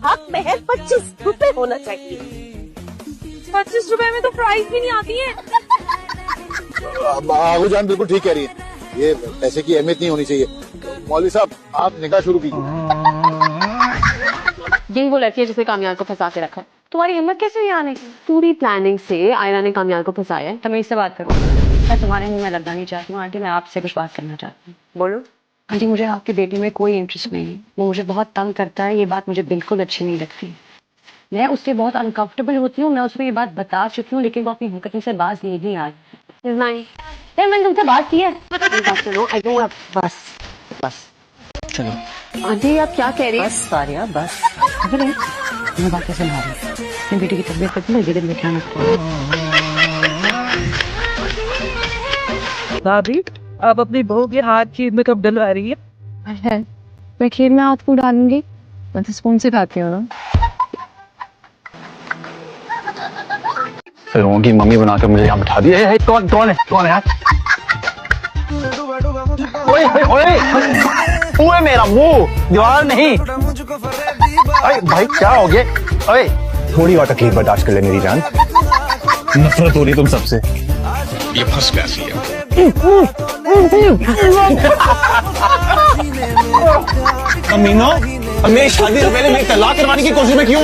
हक महज 25 रुपए होना चाहिए। 25 रुपए में तो प्राइस भी नहीं आती है। आगू जान बिल्कुल ठीक कह रही है, ये पैसे की अहमियत नहीं होनी चाहिए। मौलवी साहब आप निकाह शुरू कीजिए। यही वो लड़की है जिसे कामयाब को फंसा के रखा है। तुम्हारी हिम्मत कैसे हुई आने की? पूरी प्लानिंग से आयरा ने कामयाब को फंसाया है। तो मैं इससे बात करूँ? मैं तुम्हारे मुंह में लगना नहीं चाहती हूँ आंटी, मैं आपसे कुछ बात करना चाहती हूँ। बोलो। आंटी मुझे आपकी बेटी में कोई इंटरेस्ट नहीं है, वो मुझे बहुत तंग करता है, ये बात मुझे बिल्कुल अच्छी नहीं लगती। मैं उससे बहुत अनकंफर्टेबल होती हूँ, मैं उसको ये बात बता चुकी हूँ, लेकिन वो अपनी हरकतों से बाज नहीं आ रही। नहीं मैंने तुमसे बात की है। बस बस चलो आंटी आप क्या कह रही हैं? बस सारिया बस। अगर मैं बात कैसे ला रही अपनी बेटी की तबीयत पर तुम्हें गिर में ध्यान रखो। भाभी आप अपनी बहू के हाथ खीर में कब डलवा रही है? मैं खीर में हाथ को डालूंगी, मैं तो स्पून से खाती हूँ ना। फिर उनकी मम्मी बनाकर मुझे यहाँ बिठा दी है। कौन है यार? ओए ओए ओए मेरा मुंह दीवार नहीं। अरे भाई क्या हो गया? ओए थोड़ी और तकलीफ बर्दाश्त कर ले मेरी जान, नफरत हो रही तुम सबसे। ये फर्स्ट क्लास ही है। अमीनो मेरी शादी से पहले मेरी तलाक करवाने की कोशिश में क्यों?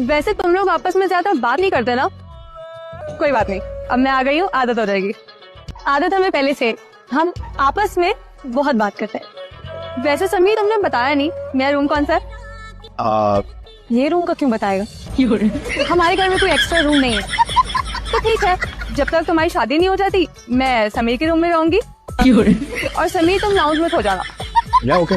वैसे तुम लोग आपस में ज्यादा बात नहीं करते ना? कोई बात नहीं, अब मैं आ गई हूँ, आदत हो जाएगी। आदत हमें पहले से, हम आपस में बहुत बात करते हैं। वैसे समीर तुमने बताया नहीं मेरा रूम कौन सा है? ये रूम का क्यों बताएगा? हमारे घर में कोई एक्स्ट्रा रूम नहीं है। तो ठीक है, जब तक तुम्हारी शादी नहीं हो जाती मैं समीर के रूम में रहूंगी और समीर तुम लाउंज में सो जाना। या ओके।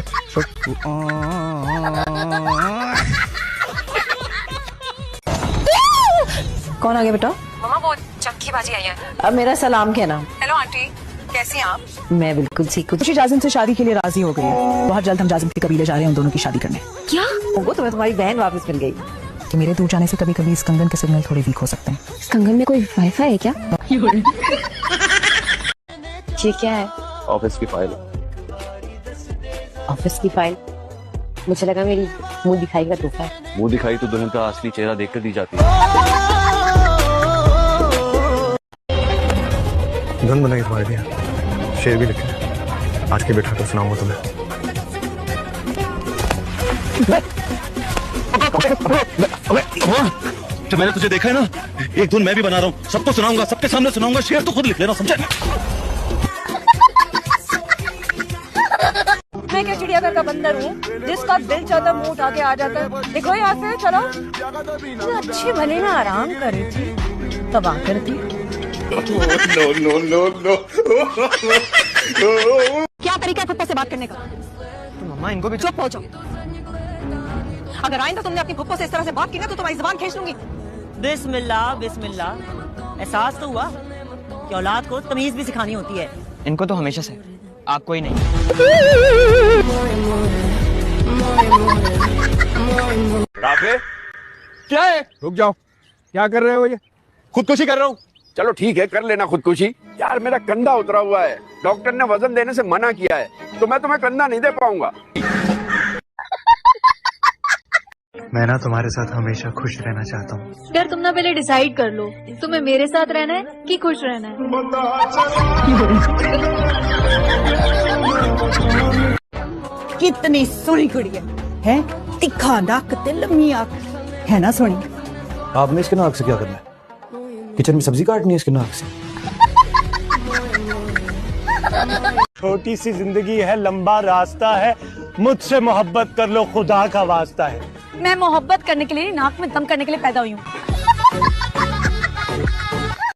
कौन आ गया बेटा? मम्मा वो चक्कीबाजी आई है। अब मेरा सलाम कहना। हेलो आंटी, कैसी हैं आप? मैं बिल्कुल ठीक हूँ। खुशी जाजिम से शादी के लिए राजी हो गई है। बहुत जल्द हम जाजिम के कबीले जा रहे हैं उन दोनों की शादी करने। क्या? वो तुम्हें तुम्हारी बहन वापस मिल गई। कि मेरे दूर जाने से कभी कभी इस कंगन के सिग्नल थोड़े वीक हो सकते हैं। इस कंगन में कोई वाईफाई है क्या? ये क्या है? ऑफिस की फाइल। ऑफिस की फाइल? मुझे लगा मेरी मुंह दिखाई का तोहफा है। मुंह दिखाई तो दुल्हन का असली चेहरा देखकर दी जाती है। धन बनाई तुम्हारे लिए, शेर भी लिखे, आज के बैठा कर सुनाऊंगा तुम्हें। जब मैंने तुझे देखा है ना, एक धुन मैं भी बना रहा हूँ, सबको सुनाऊंगा, सबके सामने सुनाऊंगा। शेर तो खुद लिख लेना, समझे? मैं क्या चिड़ियाघर का बंदर हूँ जिसका दिल चाहता मुंह उठा के आ जाता है? देखो यहाँ से चलो। अच्छी भले ना आराम करे थी तब आकर थी। नो। क्या तरीका है फुप्पो से बात करने का? तो मम्मा इनको भी चुप हो जाओ। अगर आइंदा तुमने अपनी फुप्पो से इस तरह से बात की ना तो तुम्हारी जुबान खींच लूंगी। बिस्मिल्लाह बिस्मिल्लाह। एहसास तो हुआ कि औलाद को तमीज भी सिखानी होती है। इनको तो हमेशा से, आपको ही नहीं। क्या है? रुक जाओ, क्या कर रहे हो? ये खुदकुशी कर रहा हूँ। चलो ठीक है, कर लेना खुदकुशी। यार मेरा कंधा उतरा हुआ है, डॉक्टर ने वजन देने से मना किया है, तो मैं तुम्हें कंधा नहीं दे पाऊंगा। मैं ना तुम्हारे साथ हमेशा खुश रहना चाहता हूँ। यार तुम ना पहले डिसाइड कर लो, तुम्हें मेरे साथ रहना है कि खुश रहना है। कितनी सोनी कुड़ी है, तिखा नक ते लम्मी आंख है ना सोनी। आपने इसके नाक से क्या करना है? किचन में सब्जी काटनी है इसके नाक से। छोटी सी जिंदगी है, लंबा रास्ता है, मुझसे मोहब्बत कर लो, खुदा का वास्ता है। मैं मोहब्बत करने के लिए, नाक में दम करने के लिए पैदा हुई हूँ।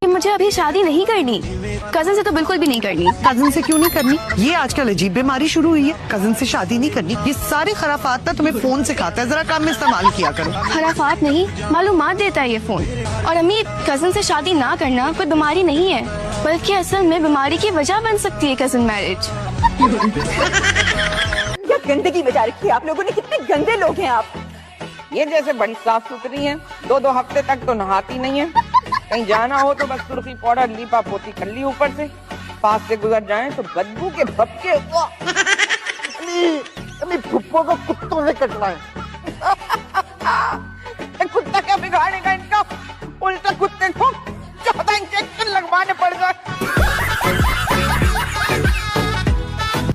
मुझे अभी शादी नहीं करनी, कजन से तो बिल्कुल भी नहीं करनी। कजन से क्यों नहीं करनी? ये आजकल अजीब बीमारी शुरू हुई है, कजन से शादी नहीं करनी। ये सारे खराफात ना तुम्हें फोन सिखाता है, जरा काम में इस्तेमाल किया करो। खराफात नहीं, मालूमात देता है ये फोन। और अम्मी, कजन से शादी ना करना कोई बीमारी नहीं है, बल्कि असल में बीमारी की वजह बन सकती है कजन मैरिज। क्या गंदगी बचा रखी है आप लोगों ने, कितने गंदे लोग हैं आप। ये जैसे बड़ी साफ सुथरी हैं, 2-2 हफ्ते तक तो नहाती नहीं है। कहीं जाना हो तो बस सुर्खी पाउडर लीपा पोती कर ली, ऊपर से पास से गुजर जाएं तो बदबू के भपके वो तो कुत्तों से कट रहा है। कुत्ता क्या बिगाड़ेगा इनका, उल्टा कुत्ते को 14 इंजेक्शन लगवाने पड़ गए।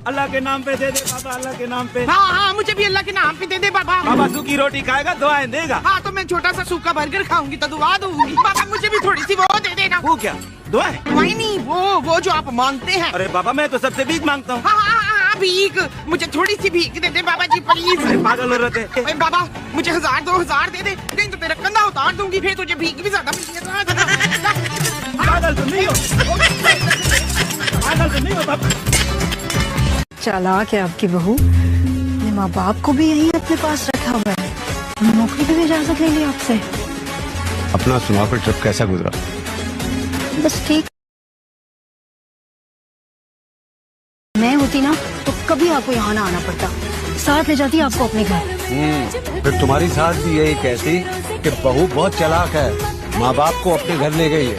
अल्लाह के नाम पे दे दे बाबा, अल्लाह के नाम पे। हाँ हाँ, मुझे भी अल्लाह के नाम पे दे दे बाबा। बाबा सूखी रोटी खाएगा, दुआएं देगा। हाँ तो मैं छोटा सा सूखा बर्गर खाऊंगी तो दुआ दूंगी। बाबा मुझे भी थोड़ी सी वो दे देना। वो क्या दुआएं? वही नहीं, वो जो आप मांगते हैं। अरे बाबा मैं तो सबसे भीख मांगता हूँ। हाँ हाँ हाँ, भीख, मुझे थोड़ी सी भीख दे दे बाबा जी प्लीज। पागल हो रहे थे। बाबा मुझे 1000 2000 दे दे, नहीं तो तेरा कंधा उतार दूंगी, फिर तुझे भीख भी ज्यादा मिलेगी। पागल तो नहीं हो, पागल तो नहीं हो बाबा। चालाक है आपकी बहू, अपने माँ बाप को भी यही अपने पास रखा हुआ है, नौकरी पे भी इजाजत ले ली आपसे। अपना सुनाओ फिर ट्रिप कैसा गुजरा? बस ठीक। मैं होती ना तो कभी आपको यहाँ ना आना पड़ता, साथ ले जाती आपको अपने घर। फिर तुम्हारी सास भी यही कहती कि बहू बहुत चालाक है, माँ बाप को अपने घर ले गई है।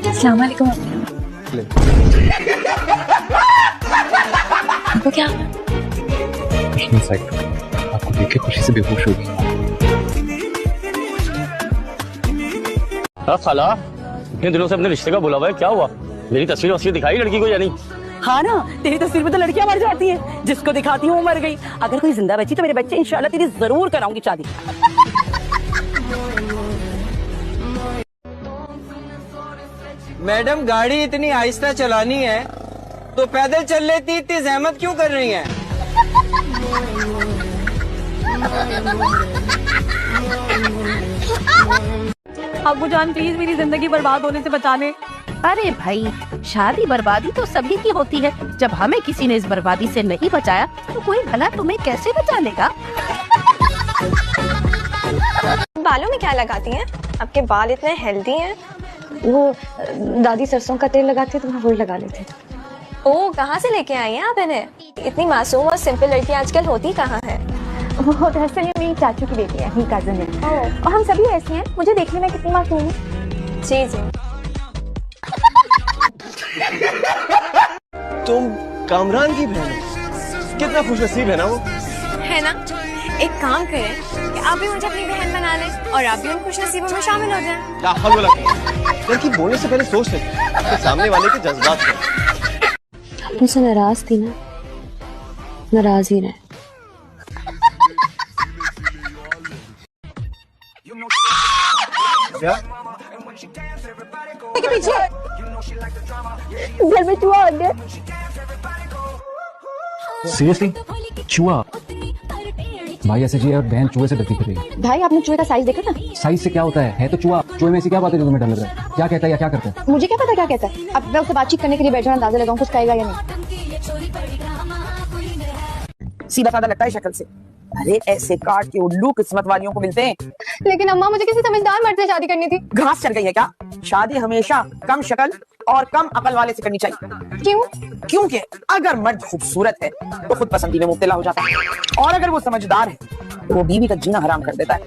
अस्सलाम वालेकुम। आपको क्या? आपको देख के खुशी से बेहोश हो गई। खाला इतने दिनों से अपने रिश्ते का बुलावा है, क्या हुआ? मेरी तस्वीर दिखाई लड़की को या नहीं? हाँ ना, तेरी तस्वीर में तो लड़कियां मर जाती हैं, जिसको दिखाती हूँ वो मर गई। अगर कोई जिंदा बची तो मेरे बच्चे इंशाल्लाह तेरी जरूर कराऊंगी शादी। मैडम गाड़ी इतनी आहिस्ता चलानी है तो पैदल चल लेती, इतनी जहमत क्यों कर रही हैं? अब्बू जान प्लीज मेरी जिंदगी बर्बाद होने से बचाने। अरे भाई, शादी बर्बादी तो सभी की होती है। जब हमें किसी ने इस बर्बादी से नहीं बचाया तो कोई भला तुम्हें कैसे बचा लेगा? बालों में क्या लगाती हैं? आपके बाल इतने हेल्दी हैं। वो दादी सरसों का तेल लगाती है तो मैं वही लगा लेती। ओह, कहाँ से लेके आई हैं आप इन्हें? इतनी मासूम और सिंपल लड़की आजकल होती कहाँ है? वो दरअसल ये मेरी चाचू की बेटी है, ही कजन है। और हम सभी ऐसे हैं, मुझे देखने में कितनी मासूम है। जी जी। तुम कामरान की बहन हो, कितना खुशनसीब है ना वो। है ना? एक काम करें कि आप भी मुझे अपनी बहन बना लें और आप भी उन खुशनसीबों में शामिल हो जाएं। लड़की बोलने से पहले सोच ले कि सामने वाले के जज्बात क्या। मुझसे नाराज थी ना, नाराज ही रहे। क्या? पीछे घर में चूहा आ गया। सीरियसली चूहा? भाई ऐसे जी, बहन चूहे से डरती रही है। भाई आपने चूहे का साइज देखा था? साइज से क्या होता है तो चूहा। चूहे में ऐसी क्या बात है जो तुम्हें डर लग रहा है? क्या कहता है या क्या करता है? मुझे क्या पता क्या कहता है। अब मैं उससे बातचीत करने के लिए बैठा, अंदाजा लगाऊं कुछ कहेगा या नहीं। सीधा साधा लगता है शक्ल से, अरे ऐसे काट के उल्लू किस्मत वालियों को मिलते हैं। लेकिन अम्मा, मुझे किसी समझदार मर्द से शादी करनी थी। घास चढ़ गई है क्या? शादी हमेशा कम शक्ल और कम अकल वाले से करनी चाहिए। क्यों? क्योंकि अगर मर्द खूबसूरत है तो खुद पसंदी में मुब्तला हो जाता है, और अगर वो समझदार है तो वो बीवी का जीना हराम कर देता है।